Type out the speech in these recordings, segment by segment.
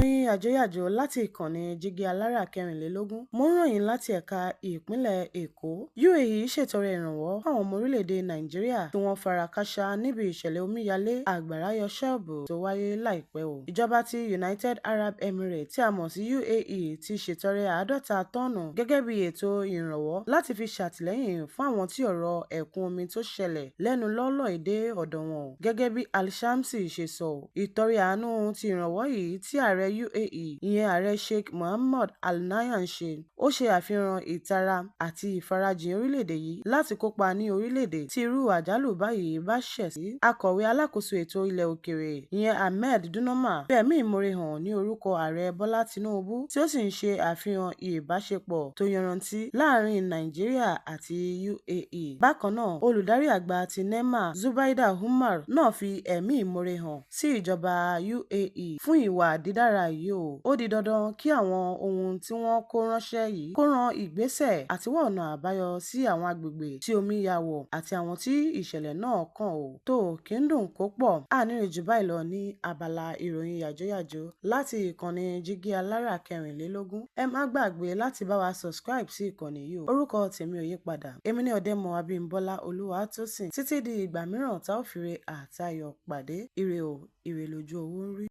ìròyìn yàjóyàjó láti ìkànnì Jígí Alára 24. Mo ń ròyìn láti ẹ̀ka ìpínlẹ̀ Èkó. UAE ṣètọrẹ ìrànwọ́ fáwọn ọmọ orílẹ̀-èdè Nàìjíríà tí wọ́n fara kááṣá níbi ìṣẹ̀lẹ̀ omíyalé àgbàrá yọ ṣọ́ọ̀bù tó wáyé láìpẹ́ o. Ìjọba ti United Arab Emirates tí a mọ̀ sí UAE ti ṣètọrẹ 50 tọ́ọ̀nù gẹ́gẹ́ bí ètò ìrànwọ́ láti fi ṣàtìlẹ́yìn fún àwọn tí ọ̀rọ̀ ẹ̀kún omi tó ṣẹlẹ̀ lẹ́nu lọ́lọ́ èdè ọ̀dọ̀ wọn. Gẹ́gẹ́ bí Al-Shamsi ṣe sọ, ìtọrẹ àánú ti ìrànwọ́ yìí tí ààrẹ UAE ìyẹn ààrẹ Sheikh Mohammed Al Nahyan ṣe, ó ṣe àfihàn ìtara àti ìfarajìn orílẹ̀-èdè yìí láti kópa ní orílẹ̀-èdè tí irú àjálù báyìí bá ṣẹ̀ sí. Akọ̀wé alákòóso ètò ilẹ̀ òkèèrè ìyẹn Ahmed Dunoma fi ẹ̀mí ìmoore hàn ní orúkọ ààrẹ Bọ́lá Tinubu tí ó sì ń ṣe àfihàn ìbáṣepọ̀ tó yanrantí láàrin Nàìjíríà àti UAE. Bákan náà, olùdarí àgbà ti NEMA Zubaida Umar náà fi ẹ̀mí ìmoore hàn sí ìjọba UAE fún ìwà dídára yìí o. Ó di dandan kí àwọn ohun tí wọ́n kó ránṣẹ́ yìí kó ran ìgbésẹ̀ àti wá ọ̀nà àbáyọ sí àwọn agbègbè tí omi ya wọ̀ àti àwọn tí ìṣẹ̀lẹ̀ náà kàn o. Tó kí ń dùn kó pọ̀, ànírìn jù báyìí lọ ní abala ìròyìn yàjóyàjó láti ìkànnì Jígí Alára 24. Ẹ má gbàgbé láti bá wa subscribe sí ìkànnì yìí o. Orúkọ tèmi ò yí padà. Èmi ni Ọ̀dẹ́mọ Abímbọ́lá Olúwatósìn. Títí di ìgbà mìíràn tá ò fi re àtayọ̀ pàdé. Ire o, ire lójú owó ń rí.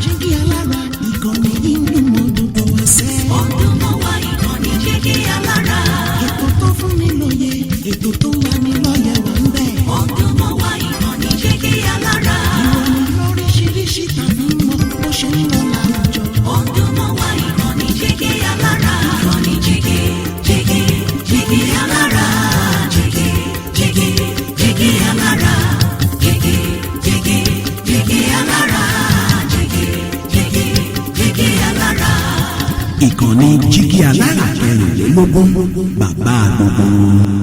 Jígí Alára ìkànnì ìdùnmọ̀ gbogbo ẹsẹ̀. Ọ̀dùnmọ̀ wa ìkànnì Jígí Alára. Ètò tó fún ni lóye, ètò tó wà ní lọ́yẹ̀ wà ń bẹ̀. Ọ̀dùnmọ̀ wa ìkànnì Jígí Alára. Ìròyìn lóríṣiríṣi tàbí mọ bó ṣe ń lọ láwùjọ. Ọ̀dùnmọ̀ wa ìkànnì Jígí Alára. Ìkànnì Jígí Alára. Jígí Alára. Ìkànnì Jígí Alára 24, bàbá gbogbo.